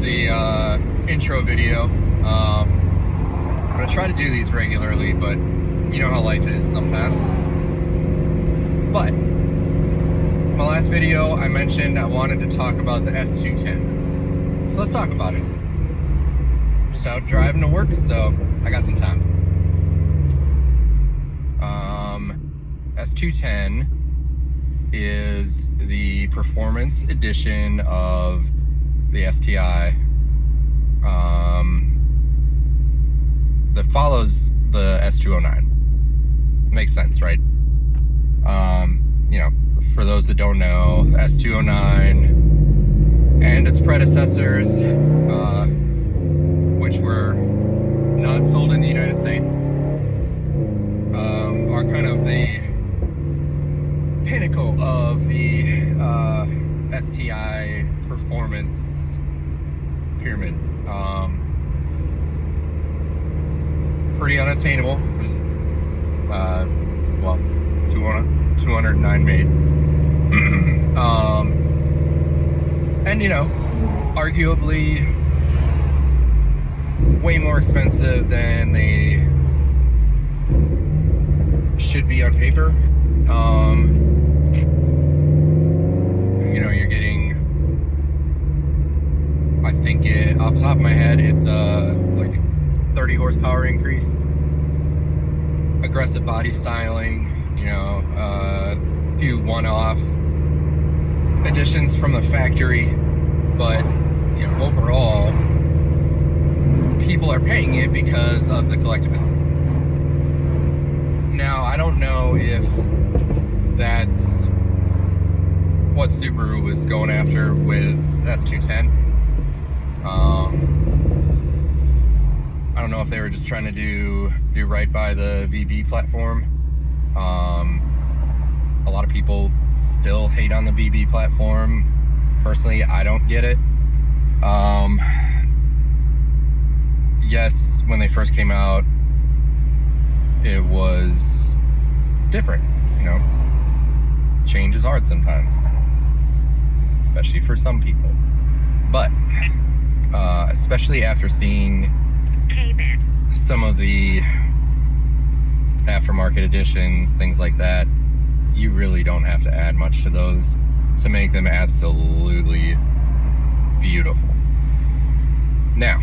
the intro video. I'm gonna try to do these regularly, but you know how life is sometimes. But my last video, I mentioned I wanted to talk about the S210. So let's talk about it. Just out driving to work, so I got some time. S210 is the performance edition of the STI that follows the S209. Makes sense, right? You know, for those that don't know, the S209 and its predecessors, which were not sold in the United States, are kind of the pinnacle of the STI performance pyramid. Pretty unattainable. There's well, 209 made. And you know, arguably way more expensive than they should be on paper. You know, you're getting, I think off the top of my head, it's like 30 horsepower increase, aggressive body styling, you know, a few one-off additions from the factory, but you know, overall, people are paying it because of the collectibility. Now, I don't know if that's what Subaru was going after with S210. I don't know if they were just trying to do right by the VB platform. A lot of people still hate on the VB platform. Personally, I don't get it. Yes, when they first came out, it was different, you know. Change is hard sometimes, especially for some people. But especially after seeing some of the aftermarket editions, things like that, you really don't have to add much to those to make them absolutely beautiful. Now,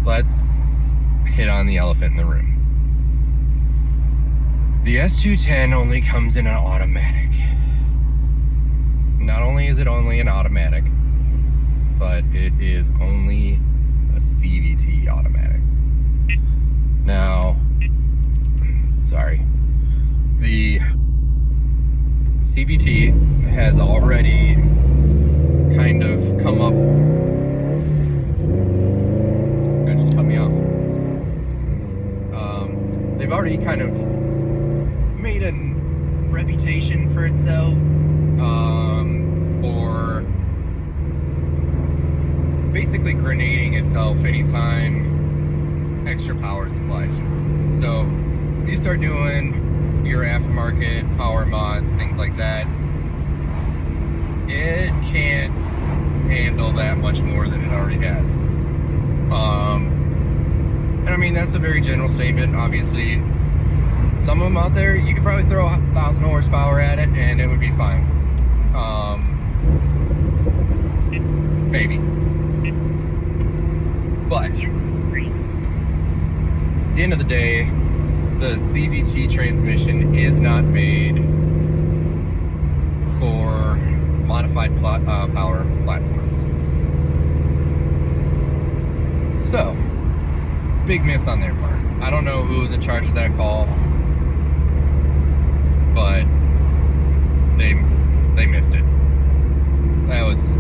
let's hit on the elephant in the room. The S210 only comes in an automatic. Not only is it only an automatic, but it is only a CVT automatic. Now, sorry, the CVT has already kind of come up. That just cut me off. They've already kind of made a reputation for itself, or basically grenading itself anytime extra power is applied. So you start doing your aftermarket power mods, things like that, it can't handle that much more than it already has. And I mean, that's a very general statement. Obviously, some of them out there, you could probably throw 1,000 horsepower at it and it would be fine. Maybe. But at the end of the day, the CVT transmission is not made for modified power platforms. So, big miss on their part. I don't know who was in charge of that call, but they missed it. That was a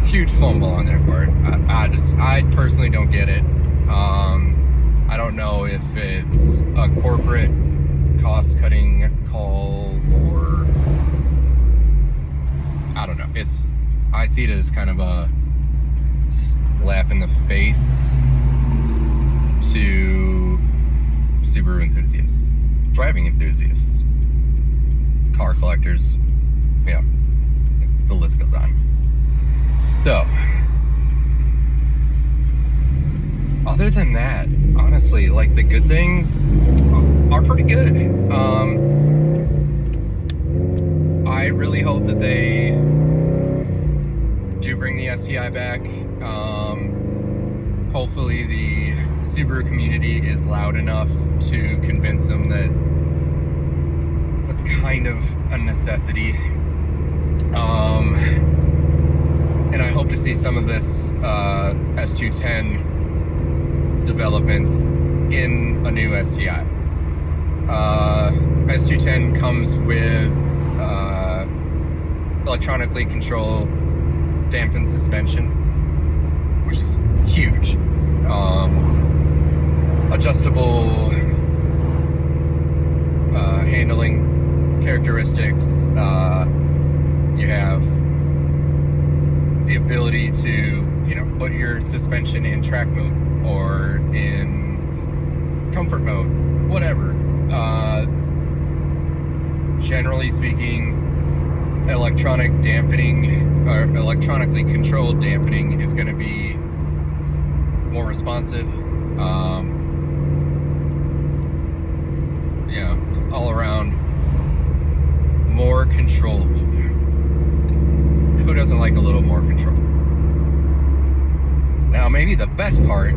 huge fumble on their part. I personally don't get it. I don't know if it's a corporate cost-cutting call or I don't know. I see it as kind of a slap in the face to Subaru enthusiasts, driving enthusiasts, car collectors, yeah, the list goes on. So, other than that, honestly, like, the good things are pretty good. I really hope that they do bring the STI back. Hopefully the Subaru community is loud enough to convince them that it's kind of a necessity. And I hope to see some of this S210 developments in a new STI. S210 comes with electronically controlled dampened suspension, which is huge. Adjustable handling characteristics. You have the ability to, put your suspension in track mode or in comfort mode, whatever. Generally speaking, electronic dampening or electronically controlled dampening is going to be more responsive. Just all around more controllable. Who doesn't like a little more control? Now, maybe the best part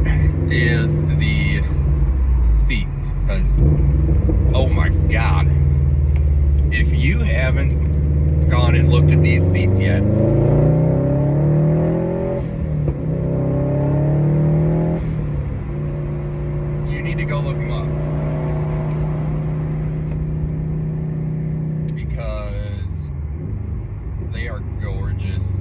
is the seats, because, oh my God, if you haven't gone and looked at these seats yet, you need to go look them up, because they are gorgeous.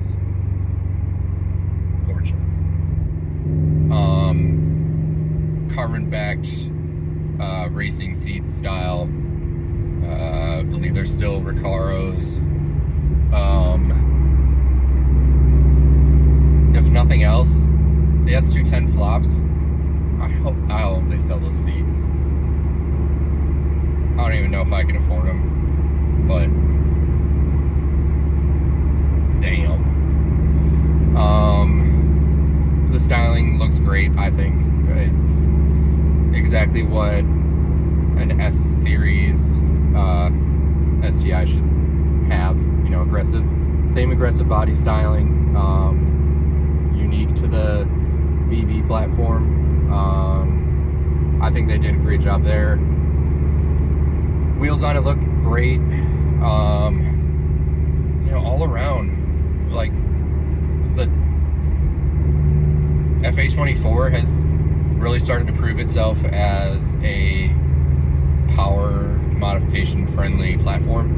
Carbon-backed racing seat style. I believe they're still Recaros. If nothing else, the S210 flops. I hope they sell those seats. I don't even know if I can afford them, but damn. The styling looks great, I think. It's exactly what an S series STI should have, aggressive. Same aggressive body styling. It's unique to the VB platform. I think they did a great job there. Wheels on it look great. All around, like, the FH24 has really started to prove itself as a power modification friendly platform.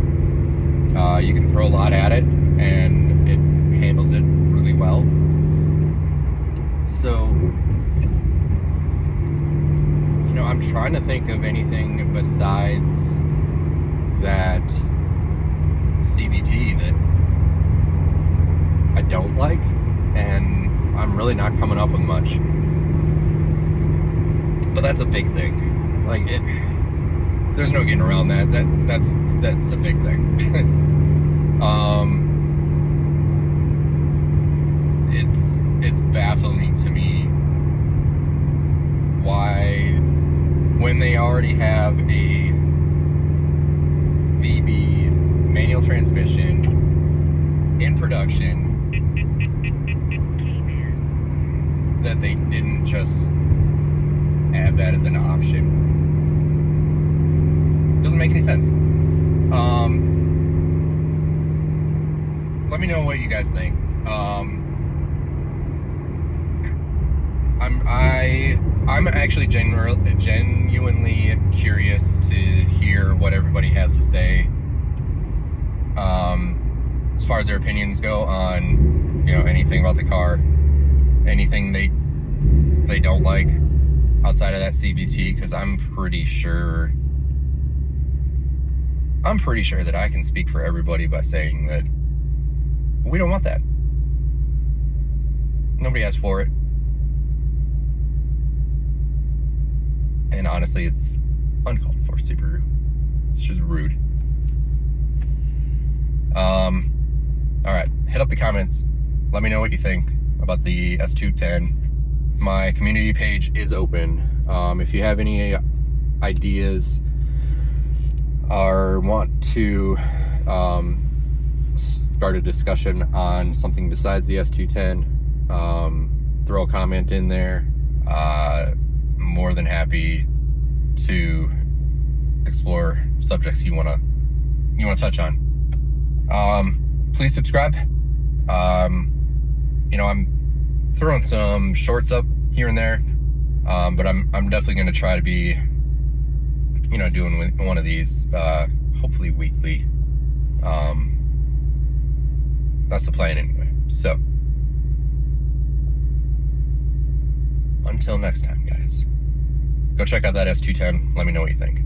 You can throw a lot at it and it handles it really well. So, I'm trying to think of anything besides that CVT that I don't like, and I'm really not coming up with much. But that's a big thing. Like, there's no getting around that. That's a big thing. It's baffling to me why, when they already have a VB manual transmission in production, that they didn't just add that as an option. Doesn't make any sense. Let me know what you guys think. I'm actually genuinely curious to hear what everybody has to say, as far as their opinions go on, anything about the car, anything they don't like outside of that CVT, because I'm pretty sure that I can speak for everybody by saying that we don't want that. Nobody asked for it. And honestly, it's uncalled for, Subaru. It's just rude. Alright, hit up the comments. Let me know what you think about the S210. My community page is open. If you have any ideas or want to start a discussion on something besides the S210, throw a comment in there. More than happy to explore subjects you wanna touch on. Please subscribe. You know, I'm throwing some shorts up here and there, but I'm definitely gonna try to be, you know, doing one of these, hopefully weekly. That's the plan anyway. So, until next time, guys, go check out that S210. Let me know what you think.